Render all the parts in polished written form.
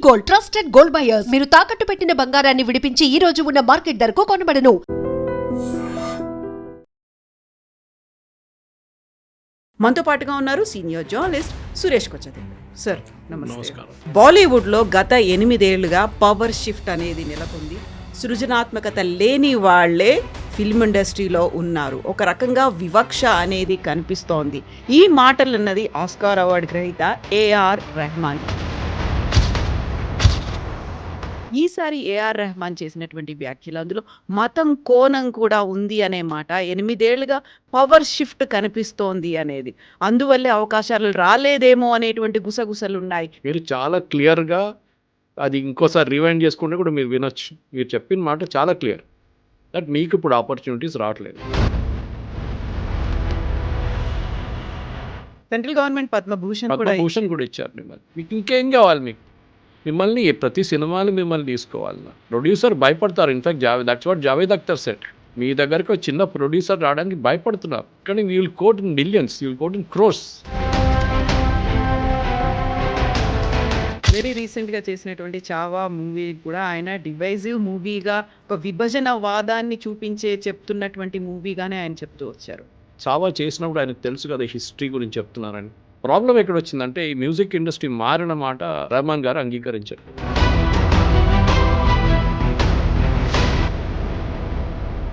Gold, trusted gold buyers. మీరు తాకట్టు పెట్టిన బంగారాన్ని విడిపించి ఈ రోజు ఉన్న మార్కెట్ ధరకు కొనబడను. మనతో పాటుగా ఉన్నారు సీనియర్ జర్నలిస్ట్ సురేష్ కొచ్చది. సార్ నమస్కారం. బాలీవుడ్లో గత 8 ఏళ్లుగా పవర్ షిఫ్ట్ అనేది నెలకొంది. సృజనాత్మకత లేని వాళ్లే ఫిల్మ్ ఇండస్ట్రీలో ఉన్నారు. ఒక రకంగా వివక్ష అనేది కనిపిస్తోంది. ఈ మాటలు అన్నది ఆస్కార్ అవార్డు గ్రహీత ఏఆర్ రెహమాన్. ఈసారి ఏఆర్ రెహమాన్ చేసినటువంటి వ్యాఖ్యలు, అందులో మతం కోణం కూడా ఉంది అనే మాట, 8 ఏళ్లుగా పవర్ షిఫ్ట్ కనిపిస్తోంది అనేది, అందువల్లే అవకాశాలు రాలేదేమో అనేటువంటి గుసగుసలు ఉన్నాయి. మీరు చాలా క్లియర్గా అది ఇంకోసారి రివైండ్ చేసుకుంటే కూడా మీరు వినొచ్చు. మీరు చెప్పిన మాట చాలా క్లియర్, దట్ మీకు ఇప్పుడు ఆపర్చునిటీస్ రావట్లేదు. సెంట్రల్ గవర్నమెంట్ పద్మభూషణ్ కూడా ఇచ్చారు మిమ్మల్ని. మీకు ఇంకేం కావాలి? మిమ్మల్ని ప్రతి సినిమాలు మిమ్మల్ని తీసుకోవాలి. ప్రొడ్యూసర్ భయపడతారు. In fact that's what Javed Akhtar said. మీ దగ్గరకు చిన్న ప్రొడ్యూసర్ రావడానికి భయపడుతున్నారు. కానీ you will quote in millions, you will quote in crores. Very రీసెంట్గా చేసినటువంటి చావా మూవీ కూడా ఆయన డివైజివ్ మూవీగా, ఒక విభజన వాదాన్ని చెప్తున్నటువంటి మూవీగానే ఆయన చెప్తూ వచ్చారు. చావా చేసినప్పుడు ఆయనకు తెలుసు కదా హిస్టరీ గురించి చెప్తున్నారని. ప్రాబ్లం ఎక్కడ వచ్చిందంటే ఈ మ్యూజిక్ ఇండస్ట్రీ మారిన మాట రెహమాన్ గారు అంగీకరించారు.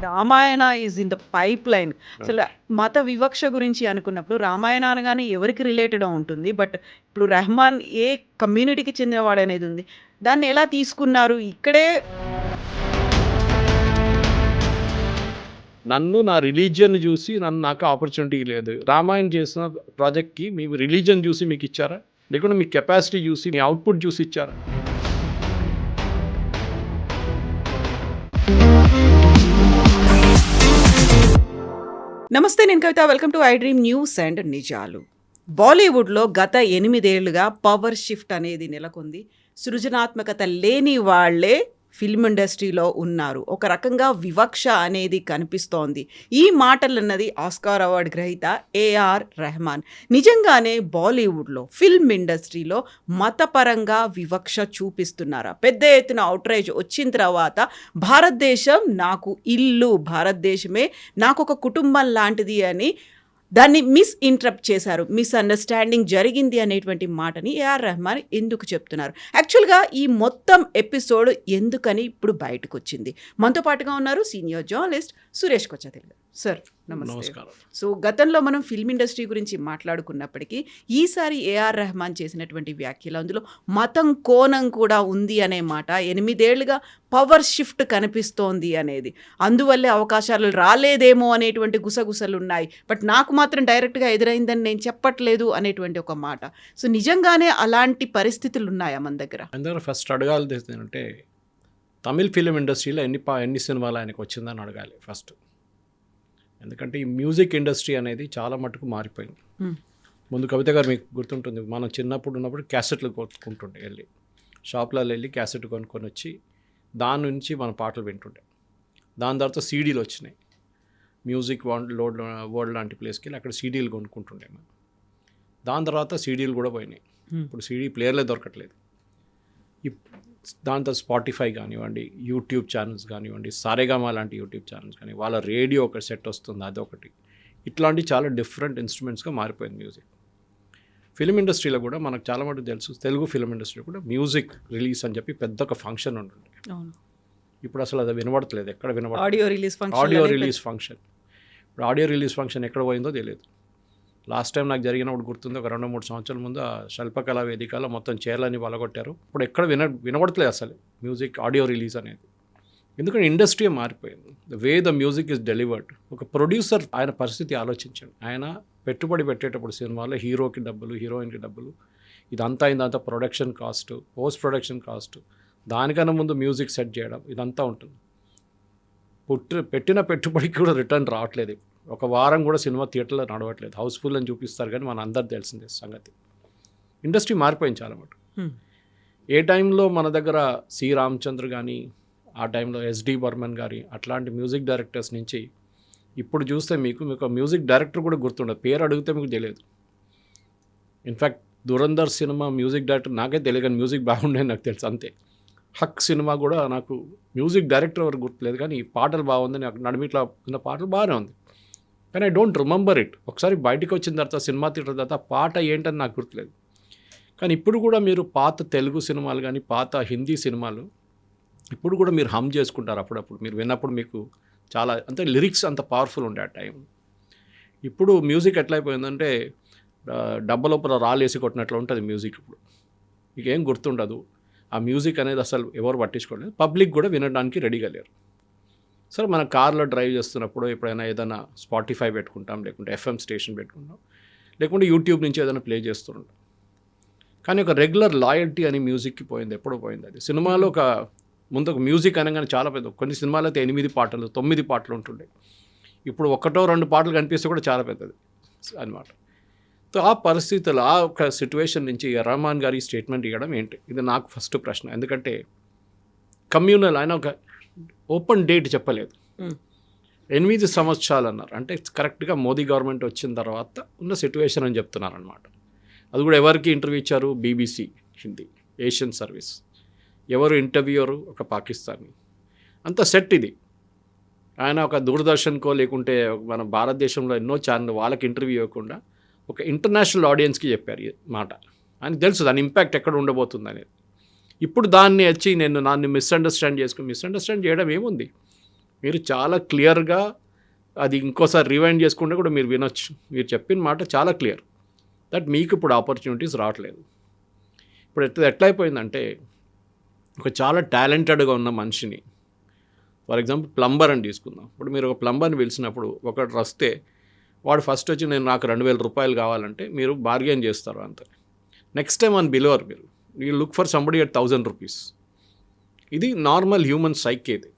Ramayana is in the pipe line. అసలు మత వివక్ష గురించి అనుకున్నప్పుడు రామాయణ అనగానే ఎవరికి రిలేటెడ్ ఉంటుంది, బట్ ఇప్పుడు రెహమాన్ ఏ కమ్యూనిటీకి చెందినవాడు అనేది ఉంది. దాన్ని ఎలా తీసుకున్నారు? ఇక్కడే నన్ను నా రిలీజియన్ చూసి నాకు ఆపర్చునిటీ లేదు. రామాయణ్ చేసిన ప్రాజెక్ట్కి మీ రిలీజియన్ చూసి మీకు ఇచ్చారా? లేకుంటే మీ కెపాసిటీ చూసి, మీ అవుట్పుట్ చూసి ఇచ్చారా? నమస్తే, నేను Kavitha. Welcome to iDream news and నిజాలు. బాలీవుడ్లో గత 8 ఏళ్లుగా పవర్ షిఫ్ట్ అనేది నెలకొంది. సృజనాత్మకత లేని వాళ్లే ఫిల్మ్ ఇండస్ట్రీలో ఉన్నారు. ఒక రకంగా వివక్ష అనేది కనిపిస్తోంది. ఈ మాటలు అన్నది ఆస్కార్ అవార్డు గ్రహీత ఏఆర్ రెహమాన్. నిజంగానే బాలీవుడ్లో ఫిల్మ్ ఇండస్ట్రీలో మతపరంగా వివక్ష చూపిస్తున్నారా? పెద్ద ఎత్తున అవుట్రైజ్ వచ్చిన తర్వాత భారతదేశం నాకు ఇల్లు, భారతదేశమే నాకు ఒక కుటుంబం లాంటిది అని దాన్ని మిస్ఇంటరప్ట్ చేశారు. మిస్అండర్స్టాండింగ్ జరిగింది అనేటువంటి మాటని ఏఆర్ రెహమాన్ ఎందుకు చెప్తున్నారు? యాక్చువల్గా ఈ మొత్తం ఎపిసోడ్ ఎందుకని ఇప్పుడు బయటకు వచ్చింది? మనతో పాటుగా ఉన్నారు సీనియర్ జర్నలిస్ట్ సురేష్ కొచ్చది. సార్ నమస్కారం. సో గతంలో మనం ఫిల్మ్ ఇండస్ట్రీ గురించి మాట్లాడుకున్నప్పటికీ ఈసారి ఏఆర్ రెహమాన్ చేసినటువంటి వ్యాఖ్యలు, అందులో మతం కోణం కూడా ఉంది అనే మాట, 8 ఏళ్లుగా పవర్ షిఫ్ట్ కనిపిస్తోంది అనేది, అందువల్లే అవకాశాలు రాలేదేమో అనేటువంటి గుసగుసలు ఉన్నాయి, బట్ నాకు మాత్రం డైరెక్ట్గా ఎదురైందని నేను చెప్పట్లేదు అనేటువంటి ఒక మాట. సో నిజంగానే అలాంటి పరిస్థితులు ఉన్నాయా మన దగ్గర? అందరూ ఫస్ట్ అడగాలి అంటే తమిళ్ ఫిలిం ఇండస్ట్రీలో ఎన్ని సినిమాలు ఆయనకు వచ్చిందని అడగాలి ఫస్ట్. ఎందుకంటే ఈ మ్యూజిక్ ఇండస్ట్రీ అనేది చాలా మటుకు మారిపోయింది. ముందు కవిత గారు మీకు గుర్తుంటుంది, మనం చిన్నప్పుడు ఉన్నప్పుడు క్యాసెట్లు కొనుక్కుంటుండే, వెళ్ళి షాప్లలో వెళ్ళి క్యాసెట్ కొనుక్కొని వచ్చి దాని నుంచి మన పాటలు వింటుండే. దాని తర్వాత సీడీలు వచ్చినాయి. మ్యూజిక్ వరల్డ్ లాంటి ప్లేస్కి వెళ్ళి అక్కడ సీడీలు కొనుక్కుంటుండే మనం. దాని తర్వాత సీడీలు కూడా పోయినాయి. ఇప్పుడు సీడీ ప్లేయర్లే దొరకట్లేదు. దాంతో స్పాటిఫై కానివ్వండి, యూట్యూబ్ ఛానల్స్ కానివ్వండి, సారేగామా లాంటి యూట్యూబ్ ఛానల్స్ కానీ, వాళ్ళ రేడియో ఒక సెట్ వస్తుంది, అదొకటి. ఇట్లాంటి చాలా డిఫరెంట్ ఇన్స్ట్రుమెంట్స్గా మారిపోయింది మ్యూజిక్. ఫిల్మ్ ఇండస్ట్రీలో కూడా మనకు చాలా మటుకు తెలుసు, తెలుగు ఫిల్మ్ ఇండస్ట్రీలో కూడా మ్యూజిక్ రిలీజ్ అని చెప్పి పెద్ద ఒక ఫంక్షన్ ఉంటుంది. ఇప్పుడు అసలు అది వినబడట్లేదు, ఎక్కడ వినబడలేదు. Audio release function. ఇప్పుడు ఆడియో రిలీజ్ ఫంక్షన్ ఎక్కడ పోయిందో తెలియదు. లాస్ట్ టైం నాకు జరిగినప్పుడు గుర్తుంది, ఒక 2-3 సంవత్సరాల ముందు ఆ శిల్పకళా వేదికలో మొత్తం చైర్లన్నీ పలగొట్టారు. ఇప్పుడు ఎక్కడ వినబడట్లేదు అసలు మ్యూజిక్ ఆడియో రిలీజ్ అనేది. ఎందుకంటే ఇండస్ట్రీ మారిపోయింది. The way the music is delivered. ఒక ప్రొడ్యూసర్ ఆయన పరిస్థితి ఆలోచించండి. ఆయన పెట్టుబడి పెట్టేటప్పుడు సినిమాలో హీరోకి డబ్బులు, హీరోయిన్కి డబ్బులు, ఇదంతా production cost, post production cost, దానికన్నా ముందు మ్యూజిక్ సెట్ చేయడం, ఇదంతా ఉంటుంది. పెట్టిన పెట్టుబడికి కూడా రిటర్న్ రావట్లేదు. ఒక వారం కూడా సినిమా థియేటర్లో నడవట్లేదు. హౌస్ఫుల్ అని చూపిస్తారు కానీ మన అందరు తెలిసిందే సంగతి. ఇండస్ట్రీ మారిపోయింది చాలా మటు. ఏ టైంలో మన దగ్గర సి రామచంద్ర కానీ, ఆ టైంలో ఎస్డి బర్మన్ గారి అట్లాంటి మ్యూజిక్ డైరెక్టర్స్ నుంచి ఇప్పుడు చూస్తే మీకు మ్యూజిక్ డైరెక్టర్ కూడా గుర్తుండదు, పేరు అడిగితే మీకు తెలియదు. In fact Dhurandhar cinema music director నాకే తెలియదు, కానీ మ్యూజిక్ బాగుండేది నాకు తెలుసు అంతే. హక్ సినిమా కూడా నాకు మ్యూజిక్ డైరెక్టర్ ఎవరు గుర్తులేదు, కానీ పాటలు బాగుంది, నాకు నడిమిట్లా ఉన్న పాటలు బాగానే ఉంది, కానీ ఐ డోంట్ రిమెంబర్ ఇట్. ఒకసారి బయటికి వచ్చిన తర్వాత సినిమా థియేటర్ తర్వాత పాట ఏంటని నాకు గుర్తులేదు. కానీ ఇప్పుడు కూడా మీరు పాత తెలుగు సినిమాలు కానీ పాత హిందీ సినిమాలు ఇప్పుడు కూడా మీరు హమ్ చేసుకుంటారు అప్పుడప్పుడు, మీరు విన్నప్పుడు మీకు చాలా అంటే లిరిక్స్ అంత పవర్ఫుల్ ఉండే ఆ టైం. ఇప్పుడు మ్యూజిక్ ఎట్లా అయిపోయిందంటే డబ్బ లోపల రాలేసి కొట్టినట్లు ఉంటుంది మ్యూజిక్. ఇప్పుడు మీకు ఏం గుర్తుండదు, ఆ మ్యూజిక్ అనేది అసలు ఎవరు పట్టించుకోలేదు, పబ్లిక్ కూడా వినడానికి రెడీగా లేరు. సరే మన కార్లో డ్రైవ్ చేస్తున్నప్పుడు ఎప్పుడైనా ఏదైనా స్పాటిఫై పెట్టుకుంటాం, లేకుంటే ఎఫ్ఎం స్టేషన్ పెట్టుకుంటాం, లేకుంటే యూట్యూబ్ నుంచి ఏదైనా ప్లే చేస్తుంటాం. కానీ ఒక రెగ్యులర్ లాయల్టీ అని మ్యూజిక్కి పోయింది, ఎప్పుడో పోయింది అది. సినిమాలో ఒక ముందు ఒక మ్యూజిక్ అనగానే చాలా పెద్ద, కొన్ని సినిమాలు అయితే 8 పాటలు 9 పాటలు ఉంటుండే, ఇప్పుడు 1-2 పాటలు కనిపిస్తే కూడా చాలా పెద్దది అనమాట. సో ఆ పరిస్థితులు, ఆ ఒక సిచ్యువేషన్ నుంచి రెహమాన్ గారి స్టేట్మెంట్ ఇవ్వడం ఏంటి, ఇది నాకు ఫస్ట్ ప్రశ్న. ఎందుకంటే కమ్యూనల్ ఆయన ఒక ఓపెన్ డేట్ చెప్పలేదు, 8 సంవత్సరాలు అన్నారు. అంటే కరెక్ట్గా మోదీ గవర్నమెంట్ వచ్చిన తర్వాత ఉన్న సిచ్యువేషన్ అని చెప్తున్నారు అనమాట. అది కూడా ఎవరికి ఇంటర్వ్యూ ఇచ్చారు, బీబీసీ హిందీ, ఏషియన్ సర్వీస్. ఎవరు ఇంటర్వ్యూయరు, ఒక పాకిస్తానీ. అంత సెట్ ఇది. ఆయన ఒక దూరదర్శన్కో లేకుంటే మన భారతదేశంలో ఎన్నో ఛానల్ వాళ్ళకి ఇంటర్వ్యూ ఇవ్వకుండా ఒక ఇంటర్నేషనల్ ఆడియన్స్కి చెప్పారు ఈ మాట. ఆయనకు తెలుసు దాని ఇంపాక్ట్ ఎక్కడ ఉండబోతుంది అనేది. ఇప్పుడు దాన్ని వచ్చి నన్ను మిస్అండర్స్టాండ్ చేయడం ఏముంది, మీరు చాలా క్లియర్గా అది ఇంకోసారి రివైండ్ చేసుకుంటే కూడా మీరు వినొచ్చు. మీరు చెప్పిన మాట చాలా క్లియర్, దట్ మీకు ఇప్పుడు ఆపర్చునిటీస్ రావట్లేదు. ఇప్పుడు ఎట్లా అయిపోయిందంటే ఒక చాలా టాలెంటెడ్గా ఉన్న మనిషిని, ఫర్ ఎగ్జాంపుల్ ప్లంబర్ అని తీసుకుందాం. ఇప్పుడు మీరు ఒక ప్లంబర్ని పిలిచినప్పుడు ఒకటి వస్తే వాడు ఫస్ట్ వచ్చి నాకు 2,000 రూపాయలు కావాలంటే మీరు బార్గెన్ చేస్తారు అంతే. నెక్స్ట్ టైం అని బిలోవర్ మీరు you look for somebody at 1,000 rupees. ఇది నార్మల్ హ్యూమన్ సైక్. ఇది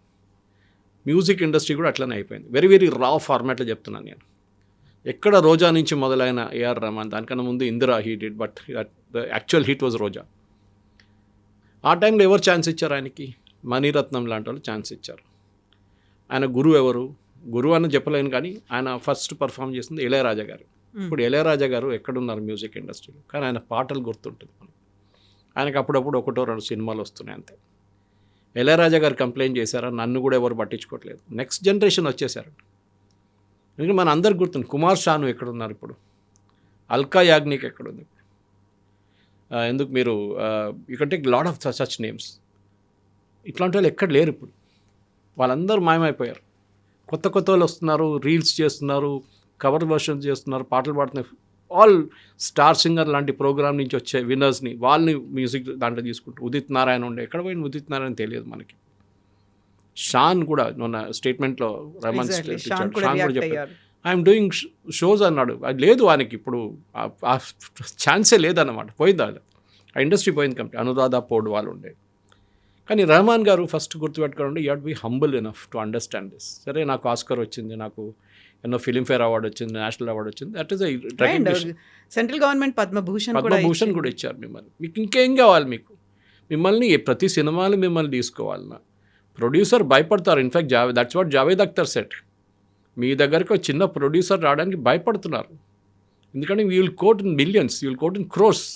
మ్యూజిక్ ఇండస్ట్రీ కూడా అట్లనే అయిపోయింది. వెరీ వెరీ రా ఫార్మాట్లో చెప్తున్నాను నేను. ఎక్కడ రోజా నుంచి మొదలైన ఏఆర్ రెహమాన్, దానికన్నా ముందు Indira he did, but the actual hit was Roja. ఆ టైంలో ఎవరు ఛాన్స్ ఇచ్చారు ఆయనకి, మణిరత్నం లాంటి వాళ్ళు ఛాన్స్ ఇచ్చారు. ఆయన గురువు ఎవరు, గురువు అని చెప్పలేను, కానీ ఆయన ఫస్ట్ పర్ఫామ్ చేసింది ఇళయరాజా గారు. ఇప్పుడు ఇళయరాజా గారు ఎక్కడున్నారు మ్యూజిక్ ఇండస్ట్రీలో, కానీ ఆయన పాటలు గుర్తుంటుంది మనకు. ఆయనకు అప్పుడప్పుడు 1-2 సినిమాలు వస్తున్నాయి అంతే. ఇళయరాజా గారు కంప్లైంట్ చేశారా, నన్ను కూడా ఎవరు పట్టించుకోవట్లేదు. నెక్స్ట్ జనరేషన్ వచ్చేసారు. ఎందుకంటే మన అందరికి గుర్తుంది, కుమార్ షాను ఎక్కడున్నారు ఇప్పుడు, అల్కా యాగ్నిక్ ఎక్కడుంది, ఎందుకు మీరు ఇకంటే లాట్ ఆఫ్ సచ్ నేమ్స్. ఇట్లాంటి వాళ్ళు ఎక్కడ లేరు ఇప్పుడు, వాళ్ళందరూ మాయమైపోయారు. కొత్త వాళ్ళు వస్తున్నారు, రీల్స్ చేస్తున్నారు, కవర్ వర్షన్స్ చేస్తున్నారు, పాటలు పాడుతున్నారు. ఆల్ స్టార్ సింగర్ లాంటి ప్రోగ్రామ్ నుంచి వచ్చే విన్నర్స్ని వాళ్ళని మ్యూజిక్ దాంట్లో తీసుకుంటారు. ఉదిత్ నారాయణ ఉండే, ఎక్కడ పోయిన ఉదిత్ నారాయణ తెలియదు మనకి. షాన్ కూడా మొన్న స్టేట్మెంట్లో రెహమాన్ షాన్ కూడా చెప్పారు, ఐఎమ్ డూయింగ్ షోస్ అన్నాడు. అది లేదు ఆయనకి ఇప్పుడు, ఆ ఛాన్సే లేదన్నమాట. పోయింది అది, ఆ ఇండస్ట్రీ పోయింది కంప్లీట్. అనురాధ పోడ్ వాళ్ళు ఉండే. కానీ రెహమాన్ గారు ఫస్ట్ గుర్తుపెట్టుకోండి, you have to be humble enough to understand this. సరే, నాకు ఆస్కర్ వచ్చింది, నాకు ఎన్నో ఫిలింఫేర్ అవార్డు వచ్చింది, నేషనల్ అవార్డు వచ్చింది, that is central government Padma Bhushan కూడా ఇచ్చారు మిమ్మల్ని. మీకు ఇంకేం కావాలి, మిమ్మల్ని ప్రతి సినిమాలు మిమ్మల్ని తీసుకోవాలన్నా ప్రొడ్యూసర్ భయపడతారు. In fact that's what Javed Akhtar said. మీ దగ్గరికి ఒక చిన్న ప్రొడ్యూసర్ రావడానికి భయపడుతున్నారు, ఎందుకంటే you will quote in millions, you will quote in crores.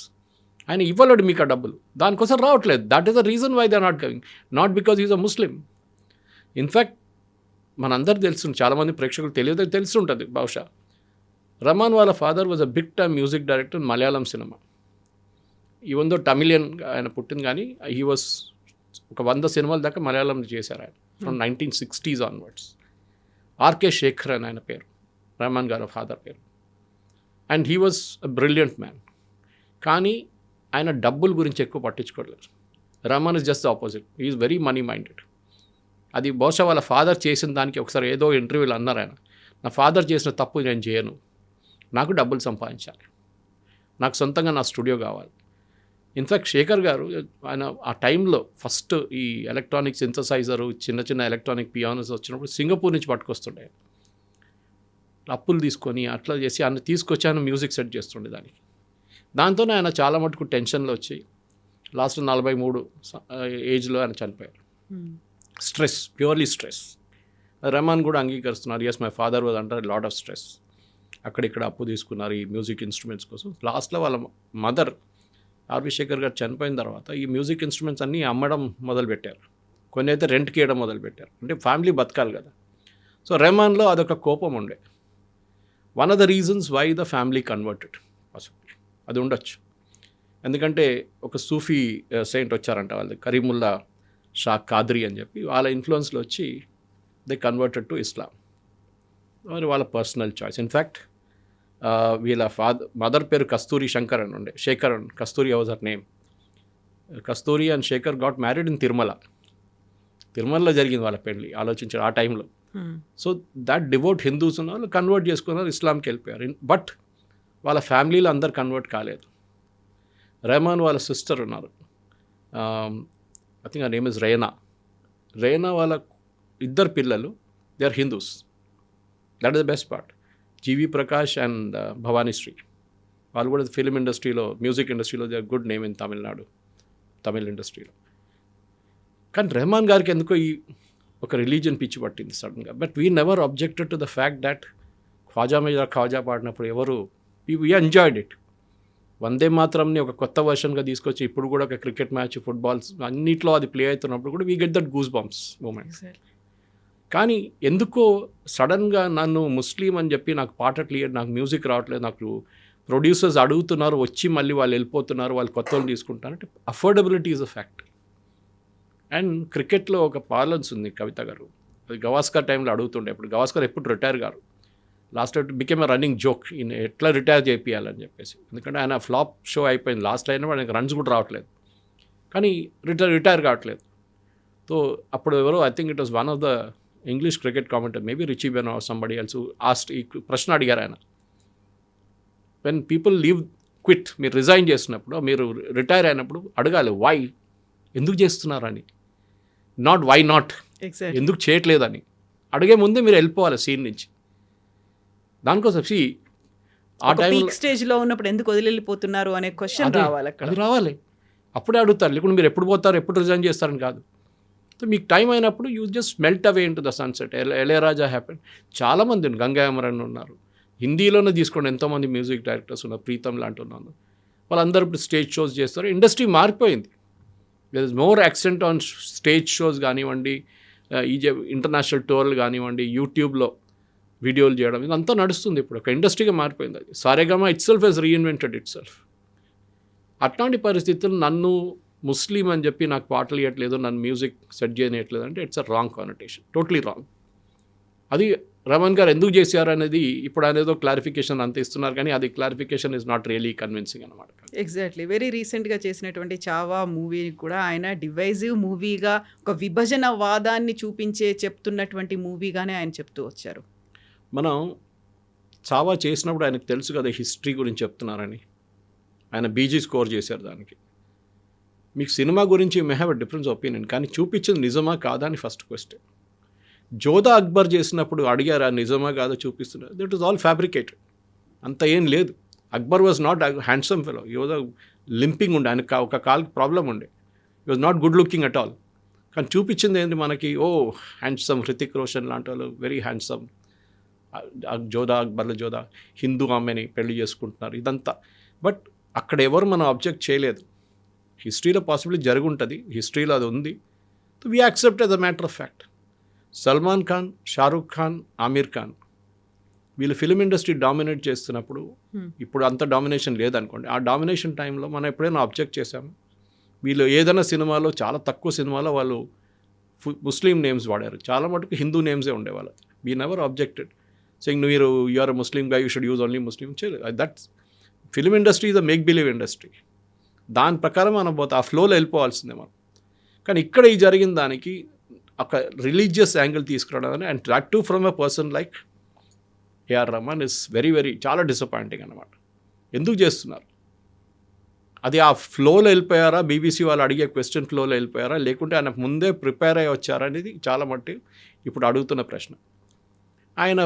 ఆయన ఇవ్వలేడు మీకు ఆ డబ్బులు, దానికోసం రావట్లేదు. That is the reason why they are not coming, not because is a Muslim. In fact మనందరూ తెలుసు, చాలామంది ప్రేక్షకులు తెలుసుంటుంది బహుశా, రెహమాన్ వాళ్ళ father was a big time music director in Malayalam cinema. Even దో తమిళియన్ ఆయన పుట్టింది, కానీ హీ వాజ్ ఒక 100 సినిమాల దాకా మలయాళంలో చేశారు ఆయన, from 1960s onwards. RK Shekhar అని ఆయన పేరు, రెహమాన్ గారి ఫాదర్ పేరు. And he was a brilliant man. కానీ ఆయన డబ్బుల గురించి ఎక్కువ పట్టించుకోలేదు. Rahman is just the opposite, he is very money minded. అది బహుశా వాళ్ళ ఫాదర్ చేసిన దానికి ఒకసారి ఏదో ఇంటర్వ్యూలో అన్నారు ఆయన, నా ఫాదర్ చేసిన తప్పు నేను చేయను, నాకు డబ్బులు సంపాదించాలి, నాకు సొంతంగా నా స్టూడియో కావాలి. ఇన్ఫ్యాక్ట్ శేఖర్ గారు ఆయన ఆ టైంలో ఫస్ట్ ఈ ఎలక్ట్రానిక్ సింథసైజరు, చిన్న చిన్న ఎలక్ట్రానిక్ పియానోస్ వచ్చినప్పుడు సింగపూర్ నుంచి పట్టుకొస్తుండే, అప్పులు తీసుకొని అట్లా చేసి ఆయన తీసుకొచ్చి ఆయన మ్యూజిక్ సెట్ చేస్తుండే దానికి. దాంతోనే ఆయన చాలా మటుకు టెన్షన్లో వచ్చి లాస్ట్ 43 ఏజ్లో ఆయన చనిపోయారు. Stress, purely stress. రెహమాన్ కూడా అంగీకరిస్తున్నారు, yes my father was under lot of stress. అక్కడిక్కడ అప్పు తీసుకున్నారు ఈ మ్యూజిక్ ఇన్స్ట్రుమెంట్స్ కోసం. లాస్ట్లో వాళ్ళ మదర్ ఆర్వి శేఖర్ గారు చనిపోయిన తర్వాత ఈ మ్యూజిక్ ఇన్స్ట్రుమెంట్స్ అన్నీ అమ్మడం మొదలుపెట్టారు. కొన్ని అయితే రెంట్కి ఇవ్వడం మొదలుపెట్టారు. అంటే ఫ్యామిలీ బతకాలి కదా. సో రెహమాన్లో అదొక కోపం ఉండే. One of the reasons why the family converted possible అది ఉండొచ్చు. ఎందుకంటే ఒక సూఫీ సెయింట్ వచ్చారంట వాళ్ళది, కరీముల్లా షా ఖాద్రీ అని చెప్పి. వాళ్ళ ఇన్ఫ్లుయెన్స్లో వచ్చి దే కన్వర్టెడ్ టు ఇస్లాం. మరి వాళ్ళ పర్సనల్ చాయిస్. ఇన్ఫ్యాక్ట్ వీళ్ళ మదర్ పేరు కస్తూరి శంకర్ అని ఉండే, Shekhar and Kasturi was her name. Kasturi and Shekhar got married in తిరుమలలో జరిగింది వాళ్ళ పెళ్ళి. ఆలోచించారు ఆ టైంలో. సో దాట్ డివోట్ హిందూస్ ఉన్న వాళ్ళు కన్వర్ట్ చేసుకున్నారు, ఇస్లాంకి వెళ్ళిపోయారు. బట్ వాళ్ళ ఫ్యామిలీలో అందరు కన్వర్ట్ కాలేదు. రెహమాన్ వాళ్ళ సిస్టర్ ఉన్నారు, ఐ థింక్ ఆ నేమ్ ఇస్ రేనా వాళ్ళ ఇద్దరు పిల్లలు they are Hindus. That is the best part. GV Prakash and Bhavanisri వాళ్ళు కూడా ఫిల్మ్ ఇండస్ట్రీలో, మ్యూజిక్ ఇండస్ట్రీలో they are good name in Tamil ఇండస్ట్రీలో. కానీ రెహమాన్ గారికి ఎందుకో ఈ ఒక రిలీజియన్ పిచ్చి పట్టింది సడన్గా. But we never objected to the fact that Khwaja పాడినప్పుడు ఎవరు వీ ఎంజాయ్డ్ ఇట్. వందే మాత్రంని ఒక కొత్త వర్షన్గా తీసుకొచ్చి ఇప్పుడు కూడా ఒక క్రికెట్ మ్యాచ్, ఫుట్బాల్స్ అన్నిట్లో అది ప్లే అవుతున్నప్పుడు కూడా we get that goose bumps moment. కానీ ఎందుకో సడన్గా నన్ను ముస్లిం అని చెప్పి నాకు పాట క్లియర్, నాకు మ్యూజిక్ రావట్లేదు, నాకు ప్రొడ్యూసర్స్ అడుగుతున్నారు, వచ్చి మళ్ళీ వాళ్ళు వెళ్ళిపోతున్నారు, వాళ్ళు కొత్త వాళ్ళు తీసుకుంటారు అంటే affordability is a fact. And క్రికెట్లో ఒక పార్లన్స్ ఉంది కవిత గారు, అది గవాస్కర్ టైంలో అడుగుతుండే. ఇప్పుడు గవాస్కర్ ఎప్పుడు రిటైర్ గారు. Last became a running joke ఈయన ఎట్లా రిటైర్ చేయాలని చెప్పేసి. ఎందుకంటే ఆయన ఫ్లాప్ షో అయిపోయింది, లాస్ట్ అయినా ఆయనకు రన్స్ కూడా రావట్లేదు, కానీ రిటైర్ కావట్లేదు. సో అప్పుడు ఎవరో I think it was one of the English cricket commentator, maybe Richie Ben or somebody else asked ఈ ప్రశ్న అడిగారు ఆయన. వెన్ పీపుల్ క్విట్, మీరు రిజైన్ చేసినప్పుడు, మీరు రిటైర్ అయినప్పుడు అడగాలి వై, ఎందుకు చేస్తున్నారని, నాట్ వై నాట్, ఎందుకు చేయట్లేదని. అడిగే ముందే మీరు వెళ్ళిపోవాలి సీన్ నుంచి. దానికోసం ఆ టైం స్టేజ్లో ఉన్నప్పుడు ఎందుకు వదిలిపోతున్నారు అనే క్వశ్చన్ రావాలి, అది రావాలి. అప్పుడే అడుగుతారు, లేకుంటే మీరు ఎప్పుడు పోతారు, ఎప్పుడు రిజైన్ చేస్తారని కాదు. సో మీకు టైం అయినప్పుడు you just melt away in to the sunset. Ilaiyaraaja happen. చాలామంది గంగా అమరన్ ఉన్నారు, హిందీలోనే తీసుకోండి ఎంతోమంది మ్యూజిక్ డైరెక్టర్స్ ఉన్నారు, ప్రీతం లాంటి ఉన్నారు. వాళ్ళందరూ ఇప్పుడు స్టేజ్ షోస్ చేస్తారు. ఇండస్ట్రీ మారిపోయింది. There is more accent on stage shows కానివ్వండి, ఇంటర్నేషనల్ టూర్లు కానివ్వండి, యూట్యూబ్లో వీడియోలు చేయడం, ఇదంతా నడుస్తుంది. ఇప్పుడు ఒక ఇండస్ట్రీగా మారిపోయింది అది. Saregama itself has reinvented itself. అట్లాంటి పరిస్థితులు నన్ను ముస్లిం అని చెప్పి నాకు పాటలు ఇవ్వట్లేదు, నన్ను మ్యూజిక్ సెట్ చేయట్లేదు అంటే it's a wrong connotation, totally wrong. అది రెహమాన్ గారు ఎందుకు చేశారు అనేది ఇప్పుడు ఆయన ఏదో క్లారిఫికేషన్ అంత ఇస్తున్నారు, కానీ అది clarification is not really convincing అనమాట. ఎగ్జాక్ట్లీ. వెరీ రీసెంట్గా చేసినటువంటి చావా మూవీని కూడా ఆయన డివైజివ్ మూవీగా, ఒక విభజన వాదాన్ని చెప్తున్నటువంటి మూవీగానే ఆయన చెప్తూ వచ్చారు. మనం చావా చేసినప్పుడు ఆయనకు తెలుసు కదా హిస్టరీ గురించి చెప్తున్నారని, ఆయన బీజీ స్కోర్ చేశారు దానికి. మీకు సినిమా గురించి may have a difference opinion, కానీ చూపించింది నిజమా కాదా అని ఫస్ట్ క్వశ్చన్. జోధా అక్బర్ చేసినప్పుడు అడిగారు, నిజమా కాదా చూపిస్తున్నారు. దట్ ఈస్ ఆల్ ఫ్యాబ్రికేటెడ్, అంత ఏం లేదు. Akbar was not handsome fellow, ఈ వాజ్ లింపింగ్ ఉండే, ఆయనకు ఒక కాల్కి ప్రాబ్లం ఉండే, ఈ was not good looking at all. కానీ చూపించింది ఏంటి మనకి, హ్యాండ్సమ్ హృతిక్ రోషన్ లాంటి వాళ్ళు వెరీ హ్యాండ్సమ్. అక్బర్లో హిందూ ఆమెని పెళ్లి చేసుకుంటున్నారు, ఇదంతా. బట్ అక్కడ ఎవరు మనం అబ్జెక్ట్ చేయలేదు. హిస్టరీలో పాసిబిలిటీ జరిగి ఉంటుంది, హిస్టరీలో అది ఉంది. So we accept as a matter of fact. Salman Khan, Shahrukh Khan, Aamir Khan వీళ్ళు ఫిలిం ఇండస్ట్రీ డామినేట్ చేస్తున్నప్పుడు, ఇప్పుడు అంత డామినేషన్ లేదనుకోండి, ఆ డామినేషన్ టైంలో మనం ఎప్పుడైనా అబ్జెక్ట్ చేశాము? వీళ్ళు ఏదైనా సినిమాలో, చాలా తక్కువ సినిమాలో వాళ్ళు ముస్లిం నేమ్స్ వాడారు, చాలా మటుకు హిందూ నేమ్సే ఉండేవాళ్ళు. వీ నెవర్ అబ్జెక్టెడ్ సెయింగ్ మీరు యు ఆర్ ముస్లిం గా, you should use only Muslim. That's film industry is a make believe industry. దాని ప్రకారం మనం పోతే ఆ ఫ్లోలో వెళ్ళిపోవాల్సిందే మనం. కానీ ఇక్కడ ఈ జరిగిన దానికి ఒక రిలీజియస్ యాంగిల్ తీసుకురావడం, and that too from a person like AR Rahman is very very చాలా డిసప్పాయింటింగ్ అనమాట. ఎందుకు చేస్తున్నారు అది? ఆ ఫ్లోలో వెళ్ళిపోయారా, బీబీసీ వాళ్ళు అడిగే క్వశ్చన్ ఫ్లోలో వెళ్ళిపోయారా, లేకుంటే ఆయన ముందే ప్రిపేర్ అయ్యి వచ్చారా అనేది చాలా మట్టుకు ఇప్పుడు అడుగుతున్న ప్రశ్న. ఆయన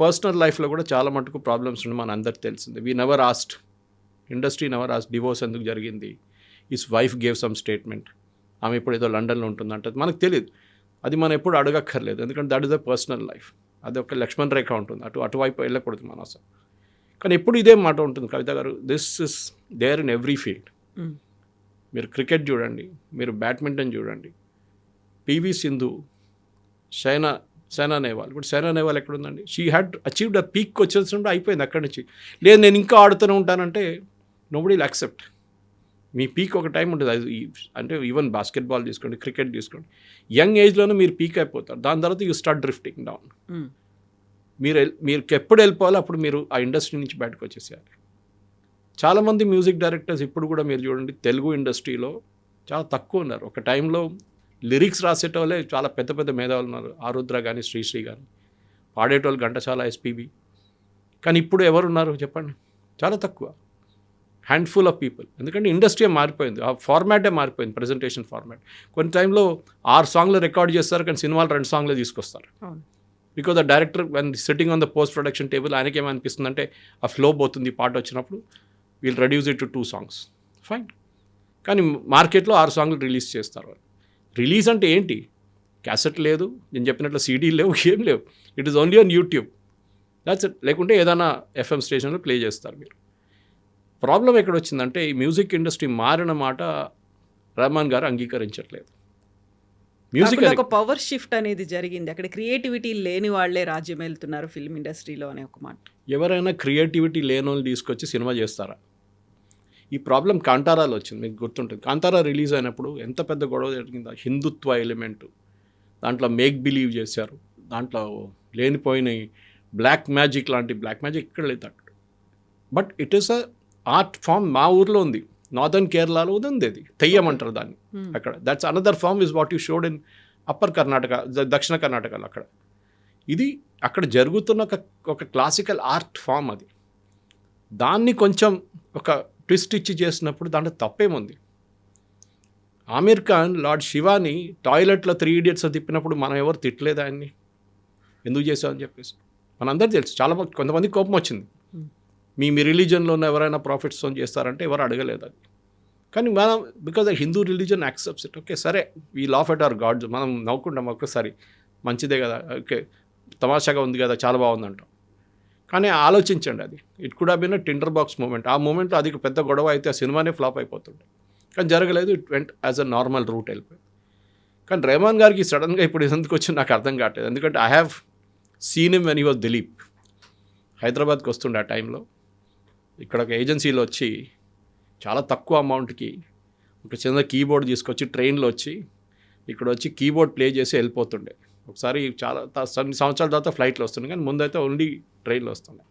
పర్సనల్ లైఫ్లో కూడా చాలా మటుకు ప్రాబ్లమ్స్ ఉన్నాయి, మన అందరికి తెలిసింది. We never asked, industry never asked divorce ఎందుకు జరిగింది. His wife gave some statement, ఆమె ఇప్పుడు ఏదో లండన్లో ఉంటుందంటే మనకు తెలియదు. అది మనం ఎప్పుడు అడగక్కర్లేదు, ఎందుకంటే that is the personal life. అది ఒక లక్ష్మణ్ రేఖ ఉంటుంది, అటువైపు వెళ్ళకూడదు మనం అసలు. కానీ ఎప్పుడు ఇదే మాట ఉంటుంది Kavitha garu, this is there in every field. మీరు క్రికెట్ చూడండి, మీరు బ్యాడ్మింటన్ చూడండి, పివి సింధు, సైనా నెహ్వాల్. ఇప్పుడు సైనా నెహ్వాల్ ఎక్కడుందండి? She had achieved a peak వచ్చేసినప్పుడు అయిపోయింది అక్కడి నుంచి. లేదు నేను ఇంకా ఆడుతూనే ఉంటానంటే నోబడీ విల్ యాక్సెప్ట్. మీ పీక్ ఒక టైం ఉంటుంది. అది అంటే ఈవెన్ బాస్కెట్బాల్ తీసుకోండి, క్రికెట్ తీసుకోండి, యంగ్ ఏజ్లోనే మీరు పీక్ అయిపోతారు. దాని తర్వాత యూ స్టార్ట్ డ్రిఫ్టింగ్ డౌన్. మీరు ఎప్పుడు వెళ్ళిపోవాలో అప్పుడు మీరు ఆ ఇండస్ట్రీ నుంచి బయటకు వచ్చేసేయాలి. చాలామంది మ్యూజిక్ డైరెక్టర్స్ ఇప్పుడు కూడా మీరు చూడండి తెలుగు ఇండస్ట్రీలో చాలా తక్కువ ఉన్నారు. ఒక టైంలో లిరిక్స్ రాసేటోళ్ళే చాలా పెద్ద పెద్ద మేధావులు ఉన్నారు. ఆరుద్ర కానీ, శ్రీశ్రీ కానీ, పాడేటోళ్ళు ఘంటసాల, ఎస్పీబీ. కానీ ఇప్పుడు ఎవరున్నారు చెప్పండి? చాలా తక్కువ, హ్యాండ్ఫుల్ ఆఫ్ పీపుల్. ఎందుకంటే ఇండస్ట్రీ మారిపోయింది, ఆ ఫార్మాటే మారిపోయింది, ప్రజెంటేషన్ ఫార్మాట్. కొన్ని టైంలో 6 సాంగ్లు రికార్డ్ చేస్తారు, కానీ సినిమాలు 2 సాంగ్లే తీసుకొస్తారు. Because the director when sitting on the post production table ఆయనకి ఏమనిపిస్తుంది అంటే ఆ ఫ్లో పోతుంది, పాట వచ్చినప్పుడు we'll reduce it to 2 songs, fine. కానీ మార్కెట్లో 6 సాంగ్లు రిలీజ్ చేస్తారు. రిలీజ్ అంటే ఏంటి? క్యాసెట్ లేదు, నేను చెప్పినట్లు సీడీ లేవు, ఏం లేవు. It is only on YouTube, that's it. లేకుంటే ఏదైనా ఎఫ్ఎం స్టేషన్లో ప్లే చేస్తారు మీరు. ప్రాబ్లం ఎక్కడ వచ్చిందంటే ఈ మ్యూజిక్ ఇండస్ట్రీ మారిన మాట రెహమాన్ గారు అంగీకరించట్లేదు. మ్యూజిక్ ఒక పవర్ షిఫ్ట్ అనేది జరిగింది, అక్కడ క్రియేటివిటీ లేని వాళ్ళే రాజ్యం వెళ్తున్నారు ఫిల్మ్ ఇండస్ట్రీలో అనే ఒక మాట. ఎవరైనా క్రియేటివిటీ లేని వాళ్ళు తీసుకొచ్చి సినిమా చేస్తారా? ఈ ప్రాబ్లం కాంతారాలో వచ్చింది, మీకు గుర్తుంటుంది. కాంతారా రిలీజ్ అయినప్పుడు ఎంత పెద్ద గొడవ జరిగిందా? హిందుత్వ ఎలిమెంటు, దాంట్లో మేక్ బిలీవ్ చేశారు, దాంట్లో లేనిపోయిన బ్లాక్ మ్యాజిక్ లాంటి బ్లాక్ మ్యాజిక్ ఇక్కడ లేదు అక్కడ. But it is a art form. మా ఊర్లో ఉంది, నార్దర్న్ కేరళలో ఉంది, అది తెయ్యం అంటారు దాన్ని అక్కడ. That's another form is what you showed in upper Karnataka, దక్షిణ కర్ణాటకలో. అక్కడ ఇది అక్కడ జరుగుతున్న ఒక క్లాసికల్ ఆర్ట్ ఫామ్. అది దాన్ని కొంచెం ఒక ట్విస్ట్ ఇచ్చి చేసినప్పుడు దాంట్లో తప్పేముంది? ఆమీర్ ఖాన్ లార్డ్ శివాని టాయిలెట్లో 3 Idiots తిప్పినప్పుడు మనం ఎవరు తిట్టలేదు ఆయన్ని, ఎందుకు చేసామని చెప్పేసి. మనందరూ తెలుసు. చాలా కొంతమంది కోపం వచ్చింది, మీ రిలీజన్లో ఉన్న ఎవరైనా ప్రాఫిట్స్ చేస్తారంటే ఎవరు అడగలేదు అది. కానీ మనం because Hindu religion accepts it. Okay సరే, we laugh at our gods, మనం నవ్వుకుంటాం ఒక్కసారి, మంచిదే కదా, ఓకే తమాషాగా ఉంది కదా, చాలా బాగుంది అంటాం. కానీ ఆలోచించండి, అది it could have been a tinder box moment. ఆ మూమెంట్లో అది పెద్ద గొడవ అయితే ఆ సినిమానే ఫ్లాప్ అయిపోతుండే. కానీ జరగలేదు, it went as a normal route వెళ్ళిపోయింది. కానీ రెహమాన్ గారికి సడన్గా ఇప్పుడు ఎందుకు వచ్చింది నాకు అర్థం కావట్లేదు. ఎందుకంటే I have seen him when he was Dilip. హైదరాబాద్కి వస్తుండే ఆ టైంలో, ఇక్కడ ఒక ఏజెన్సీలో వచ్చి చాలా తక్కువ అమౌంట్కి ఒక చిన్న కీబోర్డ్ తీసుకొచ్చి ట్రైన్లో వచ్చి ఇక్కడ వచ్చి కీబోర్డ్ ప్లే చేసి వెళ్ళిపోతుండే. ఒకసారి చాలా సంవత్సరాల తర్వాత ఫ్లైట్లో వస్తుండే, కానీ ముందైతే ఓన్లీ ట్రైన్లో వస్తుండే.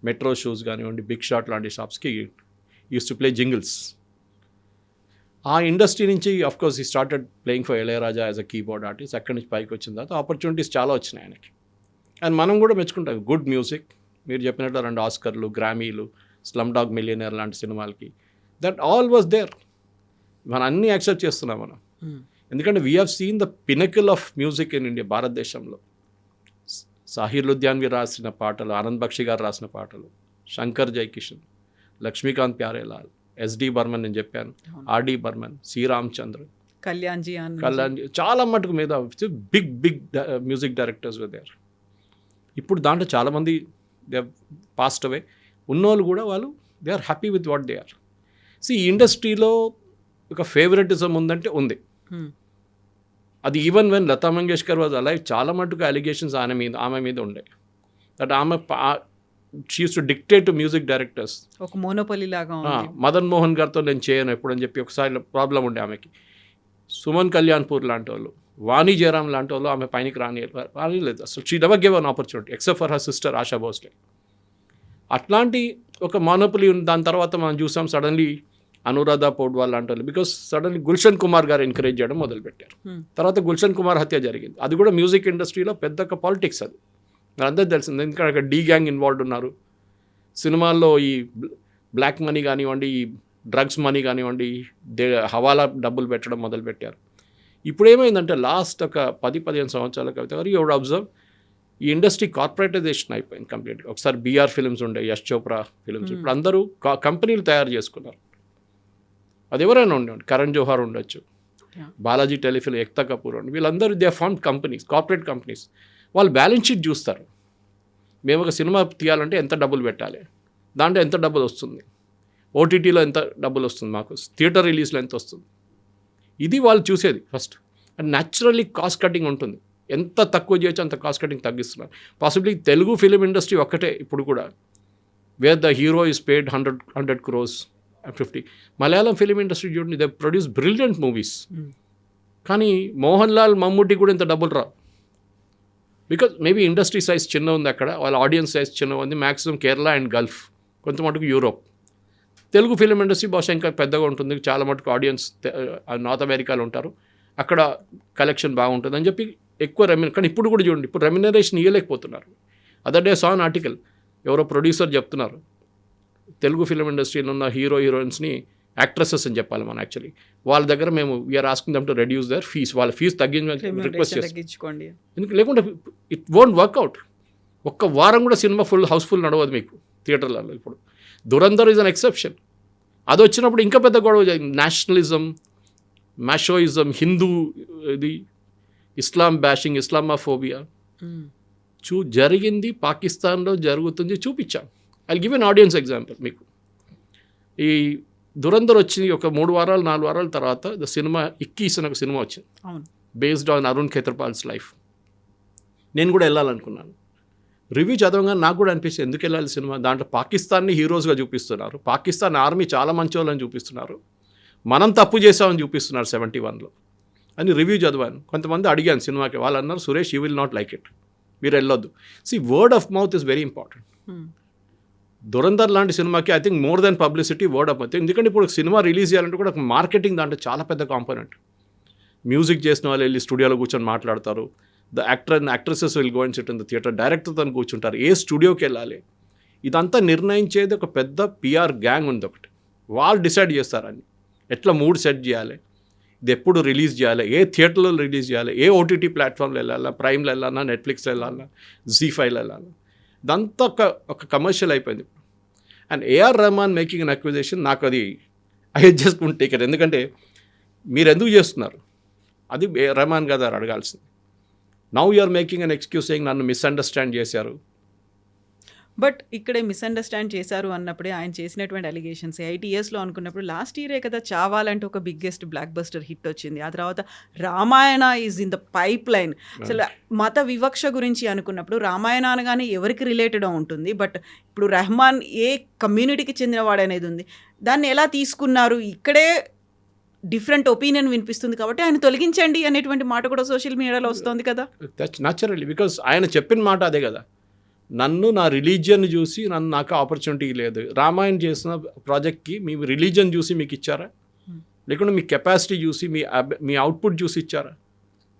మెట్రో షూస్ కానివ్వండి, బిగ్ షాట్ లాంటి షాప్స్కి యూస్ టు ప్లే జింగిల్స్. ఆ ఇండస్ట్రీ నుంచి అఫ్కోర్స్ ఈ started playing for Ilaiyaraaja as a keyboard artist. అక్కడి నుంచి పైకి వచ్చిన తర్వాత ఆపర్చునిటీస్ చాలా వచ్చినాయి ఆయనకి. అండ్ మనం కూడా మెచ్చుకుంటాం, గుడ్ మ్యూజిక్. మీరు చెప్పినట్టు 2 ఆస్కర్లు, గ్రామీలు, స్లమ్ డాగ్ మిలియనర్ లాంటి సినిమాలకి, దట్ ఆల్ వాజ్ దేర్. మనం అన్నీ యాక్సెప్ట్ చేస్తున్నాం మనం. ఎందుకంటే we have seen the pinnacle of music in India, భారతదేశంలో. సాహిర్ లుధ్యాన్వి రాసిన పాటలు, ఆనంద్ బక్షి గారు రాసిన పాటలు, శంకర్ జైకిషన్, లక్ష్మీకాంత్ ప్యారేలాల్, ఎస్డి బర్మన్ నేను చెప్పాను, ఆర్డి బర్మన్, సి రామచంద్ర, కళ్యాణ్జీ, చాలా మటుకు మీద బిగ్ మ్యూజిక్ డైరెక్టర్స్ దేర్. ఇప్పుడు దాంట్లో చాలామంది దే పాస్ట్ అవే. ఉన్నోళ్ళు కూడా వాళ్ళు they are happy with what they are. ఈ ఇండస్ట్రీలో ఒక ఫేవరెటిజం ఉందంటే ఉంది. అది even when Lata Mangeshkar was alive, చాలా మటుకు అలిగేషన్స్ ఆమె మీద ఉండే. దట్ ఆమె she uses to dictate to music directors. ఒక మోనోపలి లాగా. మదన్ మోహన్ గారితో నేను చేయను ఎప్పుడు అని చెప్పి ఒకసారి ప్రాబ్లం ఉండే ఆమెకి. సుమన్ కళ్యాణ్పూర్ లాంటి వాళ్ళు, వాణి జయరామ్ లాంటి వాళ్ళు ఆమె పైనకి రానిలేదు అసలు. She never give an opportunity except for her sister ASHA Bhosle. అట్లాంటి ఒక మోనోపలి ఉంది. దాని తర్వాత మనం చూసాం సడన్లీ అనురాధ పౌడ్వాల్ లాంటి వాళ్ళు, బికాస్ సడన్లీ గుల్షన్ కుమార్ గారు ఎంకరేజ్ చేయడం మొదలుపెట్టారు. తర్వాత గుల్షన్ కుమార్ హత్య జరిగింది. అది కూడా మ్యూజిక్ ఇండస్ట్రీలో పెద్ద ఒక పాలిటిక్స్. అది అందరూ తెలిసింది, ఎందుకంటే అక్కడ డీ గ్యాంగ్ ఇన్వాల్వ్డ్ ఉన్నారు. సినిమాల్లో ఈ బ్లాక్ మనీ కానివ్వండి, ఈ డ్రగ్స్ మనీ కానివ్వండి, హవాలా డబ్బులు పెట్టడం మొదలుపెట్టారు. ఇప్పుడు ఏమైందంటే లాస్ట్ ఒక 10-15 సంవత్సరాల కవిత గారు ఎవరు అబ్జర్వ్, ఈ ఇండస్ట్రీ కార్పొరేటైజేషన్ అయిపోయింది కంప్లీట్గా. ఒకసారి బీఆర్ ఫిల్మ్స్ ఉండే, యశ్ చోప్రా ఫిల్మ్స్, ఇప్పుడు అందరూ కంపెనీలు తయారు చేసుకున్నారు. అది ఎవరైనా ఉండేవాడు, కరణ్ జోహార్ ఉండొచ్చు, బాలాజీ టెలిఫిల్మ్, ఎక్తా కపూర్ ఉండి, వీళ్ళందరూ they form companies, corporate companies. వాళ్ళు బ్యాలెన్స్ షీట్ చూస్తారు. మేము ఒక సినిమా తీయాలంటే ఎంత డబ్బులు పెట్టాలి, దాంట్లో ఎంత డబ్బులు వస్తుంది, ఓటీటీలో ఎంత డబ్బులు వస్తుంది, మాకు థియేటర్ రిలీజ్లో ఎంత వస్తుంది, ఇది వాళ్ళు చూసేది first. And naturally cost cutting ఉంటుంది, ఎంత తక్కువ చేయొచ్చు అంత కాస్ట్ కటింగ్ తగ్గిస్తున్నారు. పాసిబ్లీ తెలుగు ఫిలిం ఇండస్ట్రీ ఒక్కటే ఇప్పుడు కూడా where the hero is paid 100 crores 50. Malayalam film industry చూడండి, దే ప్రొడ్యూస్ బ్రిలియంట్ మూవీస్, కానీ మోహన్ లాల్ మమ్ముట్టి కూడా ఇంత డబ్బులు రావు. బికాజ్ మేబీ ఇండస్ట్రీ సైజ్ చిన్న ఉంది అక్కడ, వాళ్ళ ఆడియన్స్ సైజ్ చిన్న ఉంది. మ్యాక్సిమం కేరళ అండ్ గల్ఫ్, కొంత మటుకు యూరోప్. తెలుగు ఫిలిం ఇండస్ట్రీ బహుశా ఇంకా పెద్దగా ఉంటుంది, చాలా మటుకు ఆడియన్స్ నార్త్ అమెరికాలో ఉంటారు, అక్కడ కలెక్షన్ బాగుంటుంది అని చెప్పి ఎక్కువ కానీ ఇప్పుడు కూడా చూడండి, ఇప్పుడు రెమ్యునరేషన్ ఇవ్వలేకపోతున్నారు. Other day saw an article, ఎవరో ప్రొడ్యూసర్ చెప్తున్నారు తెలుగు ఫిలిం ఇండస్ట్రీలో ఉన్న హీరోయిన్స్ని యాక్ట్రెసెస్ అని చెప్పాలి మనం, యాక్చువల్లీ వాళ్ళ దగ్గర మేము we are asking them to reduce their fees, వాళ్ళ ఫీజు తగ్గించమని రిక్వెస్ట్ చేస్తాం. ఎందుకు లేకుంటే ఇట్ వోంట్ వర్క్అవుట్. ఒక్క వారం కూడా సినిమా హౌస్ఫుల్ నడవదు మీకు థియేటర్లలో. ఇప్పుడు దురంధర్ ఈజ్ అన్ ఎక్సెప్షన్. అది వచ్చినప్పుడు ఇంకా పెద్ద గొడవ జరిగింది, నేషనలిజం, మ్యాషోయిజం, హిందూ ఇది, ఇస్లాం బ్యాషింగ్, ఇస్లామాఫోబియా జరిగింది, పాకిస్తాన్లో జరుగుతుంది, చూపించాం. I give an audience example మీకు. ఈ దురంధర్ వచ్చి ఒక 3 వారాలు 4 వారాల తర్వాత ద సినిమా ఇక్కీస్ అని ఒక సినిమా వచ్చింది, బేస్డ్ ఆన్ అరుణ్ ఖేత్రపాల్స్ లైఫ్. నేను కూడా వెళ్ళాలనుకున్నాను. రివ్యూ చదవగానే నాకు కూడా అనిపిస్తుంది ఎందుకు వెళ్ళాలి సినిమా, దాంట్లో పాకిస్తాన్ని హీరోస్గా చూపిస్తున్నారు, పాకిస్తాన్ ఆర్మీ చాలా మంచి వాళ్ళని చూపిస్తున్నారు, మనం తప్పు చేసామని చూపిస్తున్నారు 71లో అని రివ్యూ చదివాను. కొంతమంది అడిగాను సినిమాకి, వాళ్ళు అన్నారు Suresh you will not like it, మీరు వెళ్ళొద్దు. Word of mouth is very important. Dhurandhar లాంటి సినిమాకి I think more than publicity word of mouth. ఎందుకంటే ఇప్పుడు సినిమా రిలీజ్ చేయాలంటే కూడా మార్కెటింగ్ దాంట్లో చాలా పెద్ద కాంపోనెంట్. మ్యూజిక్ చేసిన వాళ్ళు వెళ్ళి స్టూడియోలో కూర్చొని మాట్లాడతారు, the actor and actresses will go and sit in the theatre, డైరెక్టర్తో కూర్చుంటారు, ఏ స్టూడియోకి వెళ్ళాలి, ఇదంతా నిర్ణయించేది ఒక పెద్ద పిఆర్ గ్యాంగ్ ఉంది ఒకటి. వాళ్ళు డిసైడ్ చేస్తారని ఎట్లా మూడ్ సెట్ చేయాలి, ఇది ఎప్పుడు రిలీజ్ చేయాలి, ఏ థియేటర్లో రిలీజ్ చేయాలి, ఏ ఓటీటీ ప్లాట్ఫామ్లో వెళ్ళాలా, ప్రైమ్లో వెళ్ళాలా, నెట్ఫ్లిక్స్లో వెళ్ళాలా, జీ5లో వెళ్ళాలా, ఇదంతా ఒక కమర్షియల్ అయిపోయింది. And A R Rahman making an acquisition, నాకు అది I just won't take it. ఎందుకంటే మీరు ఎందుకు చేస్తున్నారు, అది రెహమాన్ గారు అడగాల్సింది. Now you're making an excuse saying నన్ను మిస్అండర్స్టాండ్ చేశారు. బట్ ఇక్కడే మిస్అండర్స్టాండ్ చేశారు అన్నప్పుడే ఆయన చేసినటువంటి అలిగేషన్స్ 8 yearsలో అనుకున్నప్పుడు లాస్ట్ ఇయరే కదా చావాలంటే ఒక బిగ్గెస్ట్ బ్లాక్ బస్టర్ హిట్ వచ్చింది. ఆ తర్వాత Ramayana is in the pipe line. అసలు మత వివక్ష గురించి అనుకున్నప్పుడు రామాయణ అనగానే ఎవరికి రిలేటెడ్ ఉంటుంది, బట్ ఇప్పుడు రెహమాన్ ఏ కమ్యూనిటీకి చెందినవాడు అనేది ఉంది. దాన్ని ఎలా తీసుకున్నారు, ఇక్కడే డిఫరెంట్ ఒపీనియన్ వినిపిస్తుంది కాబట్టి ఆయన తొలగించండి అనేటువంటి మాట కూడా సోషల్ మీడియాలో వస్తుంది కదా. దట్స్ న్యాచురల్లీ, బికాజ్ ఆయన చెప్పిన మాట అదే కదా, నన్ను నా రిలీజియన్ చూసి నాకు ఆపర్చునిటీ లేదు. రామాయణ్ చేసిన ప్రాజెక్ట్కి మీ రిలీజియన్ చూసి మీకు ఇచ్చారా, లేకుంటే మీ కెపాసిటీ చూసి మీ అవుట్పుట్ చూసి ఇచ్చారా,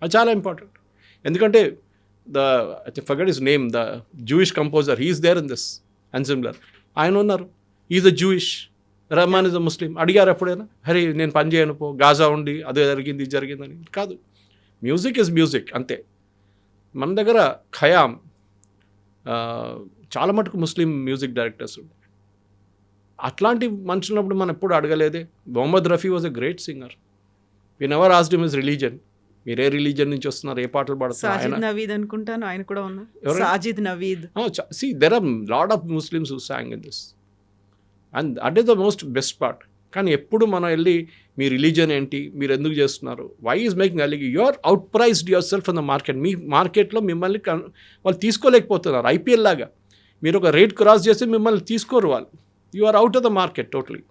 అది చాలా ఇంపార్టెంట్. ఎందుకంటే forget his name, the Jewish composer, he is there in this unsimilar, ఆయన ఉన్నారు, is a Jewish, Rahman is a Muslim. అడిగారు ఎప్పుడైనా, హరే నేను పని చేయను పో, గాజా ఉండి అదే జరిగింది ఇది జరిగిందని కాదు. మ్యూజిక్ ఇస్ మ్యూజిక్ అంతే. మన దగ్గర ఖయామ్ చాలా మటుకు ముస్లిం మ్యూజిక్ డైరెక్టర్స్ ఉంటాయి. అట్లాంటి మనుషున్నప్పుడు మనం ఎప్పుడు అడగలేదే. Mohammed Rafi was a great singer, we never asked him his religion, మీరు ఏ రిలీజన్ నుంచి వస్తున్నారు, ఏ పాటలు పాడుతున్నారు. సాజిద్ నవీద్ అనుకుంటాను ఆయన కూడా ఉన్నారు, Sajid Naveed. See, there are lot of Muslims who sang in this, and that is the most best part. కానీ ఎప్పుడు మనం వెళ్ళి మీ రిలీజన్ ఏంటి, మీరు ఎందుకు చేస్తున్నారు, వై ఈజ్ మేకింగ్ అలిగి, you are out priced yourself in the market. మీ మార్కెట్లో మిమ్మల్ని వాళ్ళు తీసుకోలేకపోతున్నారు. ఐపీఎల్ లాగా మీరు ఒక రేట్ క్రాస్ చేసి మిమ్మల్ని తీసుకోరు వాళ్ళు, you are out of the market totally.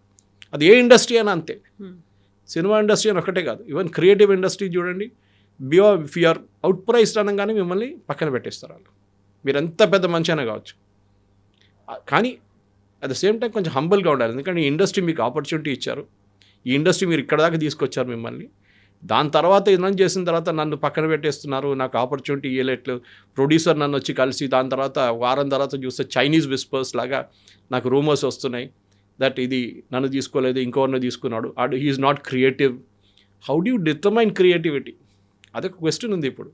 అది ఏ ఇండస్ట్రీ అయినా అంతే, సినిమా ఇండస్ట్రీ అని ఒకటే కాదు, ఈవెన్ క్రియేటివ్ ఇండస్ట్రీ చూడండి, if you are out priced అనగానే మిమ్మల్ని పక్కన పెట్టేస్తారు వాళ్ళు, మీరు ఎంత పెద్ద మంచి అయినా కావచ్చు. కానీ అట్ ద సేమ్ టైం కొంచెం హంబుల్గా ఉండాలి, ఎందుకంటే ఈ ఇండస్ట్రీ మీకు ఆపర్చునిటీ ఇచ్చారు, ఈ ఇండస్ట్రీ మీరు ఇక్కడ దాకా తీసుకొచ్చారు మిమ్మల్ని. దాని తర్వాత ఇదని చేసిన తర్వాత నన్ను పక్కన పెట్టేస్తున్నారు, నాకు ఆపర్చునిటీ ఇవ్వలేట్లు. ప్రొడ్యూసర్ నన్ను వచ్చి కలిసి దాని తర్వాత వారం తర్వాత చూస్తే చైనీస్ విస్పర్స్ లాగా నాకు రూమర్స్ వస్తున్నాయి దట్ ఇది నన్ను తీసుకోలేదు, ఇంకోరిని తీసుకున్నాడు, he is not creative. How do you determine creativity? అదొక క్వశ్చన్ ఉంది. ఇప్పుడు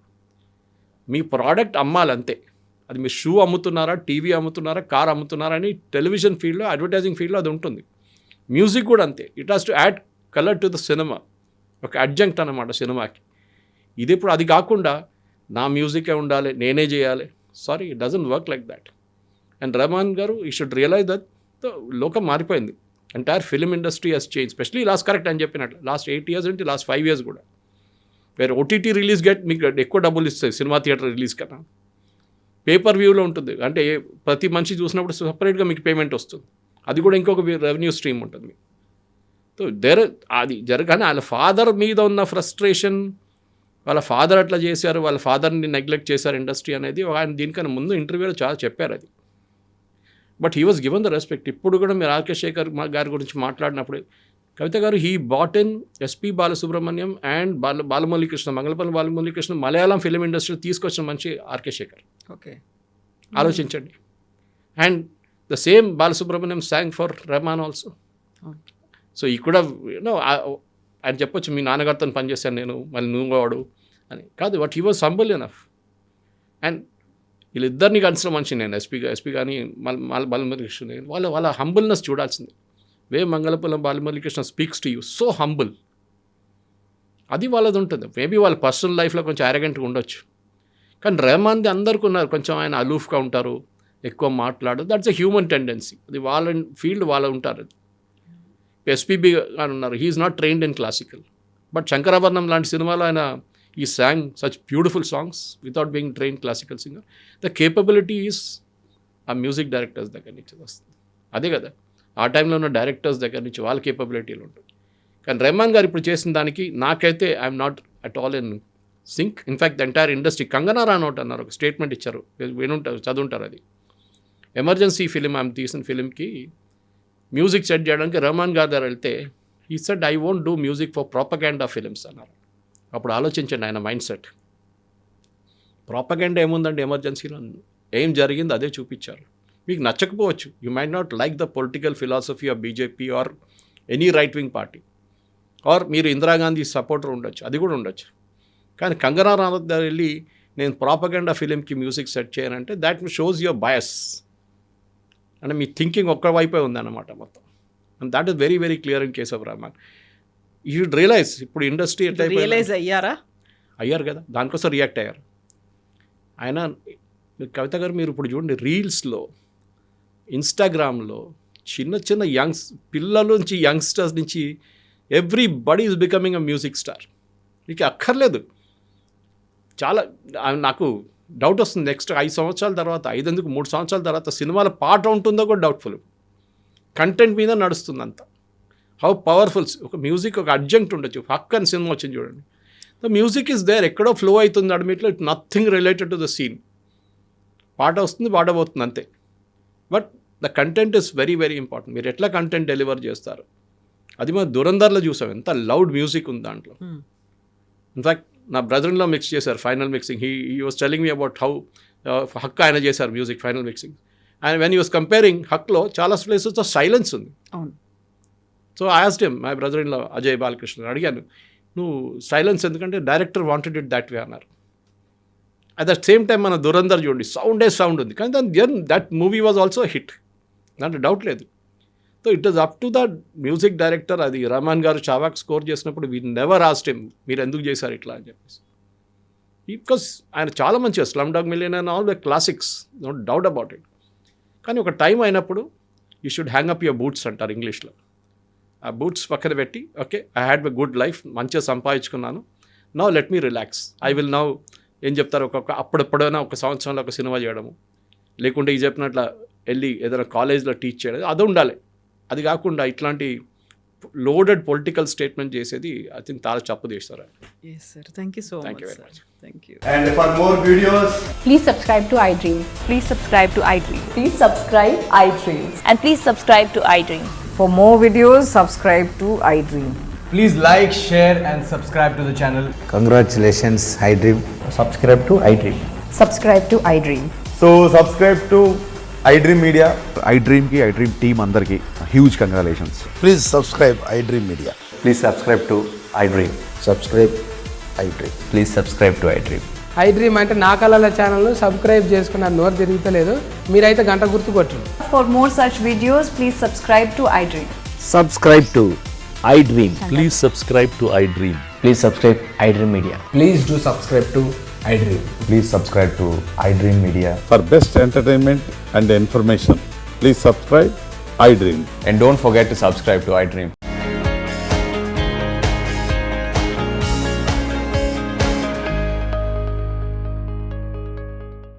మీ ప్రోడక్ట్ అమ్మాలంతే, అది మీరు షూ అమ్ముతున్నారా, టీవీ అమ్ముతున్నారా, కార్ అమ్ముతున్నారా అని టెలివిజన్ ఫీల్డ్లో, అడ్వర్టైజింగ్ ఫీల్డ్లో అది ఉంటుంది. మ్యూజిక్ కూడా అంతే, it has to add colour to the cinema, ఒక అడ్జంక్ట్ అన్నమాట సినిమాకి. ఇది ఇప్పుడు అది కాకుండా నా మ్యూజికే ఉండాలి, నేనే చేయాలి, sorry, it doesn't work like that. And Rahman garu ఈ షుడ్ రియలైజ్ దట్ సో లోకం మారిపోయింది. Entire film industry has change, especially last correct అని చెప్పినట్లు లాస్ట్ 8 years అంటే లాస్ట్ 5 years కూడా. వేరే ఓటీటీ రిలీజ్ మీకు ఎక్కువ డబ్బులు ఇస్తాయి సినిమా థియేటర్ రిలీజ్ కన్నా. పేపర్ వ్యూలో ఉంటుంది, అంటే ప్రతి మనిషి చూసినప్పుడు సపరేట్గా మీకు పేమెంట్ వస్తుంది, అది కూడా ఇంకొక రెవెన్యూ స్ట్రీమ్ ఉంటుంది మీకు. సో అది జరగానే వాళ్ళ ఫాదర్ మీద ఉన్న ఫ్రస్ట్రేషన్, వాళ్ళ ఫాదర్ అట్లా చేశారు, వాళ్ళ ఫాదర్ని నెగ్లెక్ట్ చేశారు ఇండస్ట్రీ అనేది ఆయన దీనికన్నా ముందు ఇంటర్వ్యూలో చాలా చెప్పారు అది. But he was given the respect. ఇప్పుడు కూడా మీరు ఆర్కే శేఖర్ గారి గురించి మాట్లాడినప్పుడు Kavitha garu he brought in SP Balasubrahmanyam and Balamuralikrishna, Mangalampalli Balamuralikrishna Malayalam film industry తీసుకొచ్చిన మంచి ఆర్కే శేఖర్. ఓకే, ఆలోచించండి. And the same Balasubrahmanyam song for Rahman also. So ఈ కూడా ఆయన చెప్పొచ్చు మీ నాన్నగారితో పనిచేశాను నేను, మళ్ళీ నువ్వు వాడు అని కాదు. But he was humble enough. And వీళ్ళిద్దరిని కలిసిన మనిషి నేను, ఎస్పీ కానీ బాలమురళీకృష్ణ, వాళ్ళ హంబుల్నెస్ చూడాల్సింది. Way Mangalapuram Balamuralikrishna speaks to you so humble, అది వాళ్ళది ఉంటుంది. మేబీ వాళ్ళ పర్సనల్ లైఫ్లో కొంచెం అరగెంట్గా ఉండొచ్చు, కానీ రెహమాన్ది అందరికీ ఉన్నారు కొంచెం, ఆయన అలూఫ్గా ఉంటారు, ఎక్కువ మాట్లాడు, దట్స్ ఎ హ్యూమన్ టెండెన్సీ, అది వాళ్ళ ఫీల్డ్ వాళ్ళు ఉంటారు. ఎస్పీబీ అని ఉన్నారు, he is not trained in classical, but Shankarabharanam లాంటి సినిమాలో ఆయన ఈ sang such beautiful songs without being trained classical singer. The capability is ఆ మ్యూజిక్ డైరెక్టర్స్ దగ్గర నుంచి వస్తుంది. అదే కదా ఆ టైంలో ఉన్న డైరెక్టర్స్ దగ్గర నుంచి వాళ్ళ కేపబిలిటీలు ఉంటుంది. కానీ రెహమాన్ గారు ఇప్పుడు చేసిన దానికి నాకైతే I'm not at all in sync. In fact the entire industry, Kangana Ranaut అన్నారు, ఒక స్టేట్మెంట్ ఇచ్చారు, వినుంటారు, చదువుంటారు. అది ఎమర్జెన్సీ ఫిలిం ఆమె తీసిన ఫిలింకి మ్యూజిక్ సెట్ చేయడానికి రెహమాన్ గారి దగ్గర వెళ్తే he said I won't do music for propaganda films అన్నారు. అప్పుడు ఆలోచించండి ఆయన మైండ్ సెట్. ప్రాపగాండా ఏముందండి ఎమర్జెన్సీలో, ఏం జరిగింది అదే చూపించారు. మీకు నచ్చకపోవచ్చు, you might not like the political philosophy of BJP or any right wing party, ఆర్ మీరు ఇందిరాగాంధీ సపోర్టర్ ఉండొచ్చు, అది కూడా ఉండొచ్చు. కానీ కంగనా రనౌత్ దగ్గర వెళ్ళి నేను ప్రాపగాండా ఫిలింకి మ్యూజిక్ సెట్ చేయనంటే దాట్ షోస్ యువర్ బయస్, అంటే మీ థింకింగ్ ఒక్క వైపే ఉందన్నమాట మొత్తం. And that is very very clear in case of Rahman. You should realise ఇప్పుడు ఇండస్ట్రీ ఎట్లా రియలైజ్ అయ్యారు కదా, దానికోసం రియాక్ట్ అయ్యారు. ఆయన కవిత గారు మీరు ఇప్పుడు చూడండి రీల్స్లో, ఇన్స్టాగ్రామ్లో చిన్న చిన్న పిల్లల నుంచి యంగ్స్టర్స్ నుంచి everybody is becoming a music star. మీకు అక్కర్లేదు, చాలా నాకు డౌట్ వస్తుంది నెక్స్ట్ 5 సంవత్సరాల తర్వాత, 3 సంవత్సరాల తర్వాత సినిమాల పాట ఉంటుందో కూడా డౌట్ఫుల్. కంటెంట్ మీద నడుస్తుంది అంతా. హౌ పవర్ఫుల్స్ ఒక మ్యూజిక్ ఒక అడ్జంక్ట్ ఉండొచ్చు. హక్ అని సినిమా వచ్చింది చూడండి, ద మ్యూజిక్ ఈజ్ దేర్, ఎక్కడో ఫ్లో అవుతుంది అడ్మిట్లో, it nothing related to the scene. పాట వస్తుంది, పాట పోతుంది అంతే. But the content is very very important. మీరు ఎట్లా కంటెంట్ డెలివర్ చేస్తారు, అది మనం దురంధర్లో చూసాం, ఎంత లౌడ్ మ్యూజిక్ ఉంది దాంట్లో. ఇన్ఫ్యాక్ట్ నా బ్రదర్లో మిక్స్ చేశారు final mixing. He was telling me about how హక్ ఆయన చేశారు music final mixing. And when you was comparing హక్లో చాలా ప్లేసెస్తో సైలెన్స్ ఉంది. So I asked him, my brother in law Ajay Balakrishna, అడిగాను నువ్వు సైలెన్స్ ఎందుకంటే director wanted it that way అన్నారు. అట్ ద సేమ్ టైం మన దురంధర్ చూడండి, సౌండ్ ఉంది, కానీ that movie was also hit, దాంట్లో డౌట్ లేదు. So it is up to the music director. అది రెహమాన్ గారు చావాక్ స్కోర్ చేసినప్పుడు వీ నెవర్ ఆస్క్డ్ హిమ్ మీరు ఎందుకు చేశారు ఇట్లా అని చెప్పేసి, బికాస్ ఆయన చాలా మంచిగా Slumdog Millionaire and all the classics, no doubt about it. కానీ ఒక టైం అయినప్పుడు you should hang up your boots అంటారు ఇంగ్లీష్లో. ఆ బూట్స్ పక్కన పెట్టి, okay I had a good life, మంచిగా సంపాదించుకున్నాను, now let me relax, I will now ఏం చెప్తారు అప్పుడెప్పుడైనా ఒక సంవత్సరంలో ఒక సినిమా చేయడము, లేకుంటే ఈ చెప్పినట్ల వెళ్ళి ఏదైనా కాలేజ్లో టీచ్ చేయడం, అది ఉండాలి. అది కాకుండా ఇట్లాంటి లోడెడ్ పొలిటికల్ స్టేట్మెంట్ చేసేది ఐ థింక్ చాలా తప్పు చేస్తారు. Yes sir, thank you so Thank much. you very much. Thank you. And for more videos, Please subscribe to iDream. Please subscribe to iDream. Please subscribe iDream. And please subscribe to iDream. For more videos, subscribe to iDream. please like, share and subscribe to the channel. Congratulations, iDream. Subscribe to iDream. Subscribe to iDream. So subscribe to iDream Media. iDream team andarki huge congratulations. Please subscribe iDream Media. Please subscribe to iDream. Subscribe iDream. Please subscribe to iDream. iDream అంటే నా కళల ఛానల్ను subscribe చేసుకున్న నోరు తిరుగుతలేదు, మీరైతే గంట గుర్తు కొట్టండి. For more such videos, please subscribe to iDream. Subscribe to iDream. Please subscribe to iDream. Please subscribe iDream Media. Please do subscribe to iDream. Please subscribe to iDream Media. For best entertainment and information, please subscribe iDream. And don't forget to subscribe to iDream.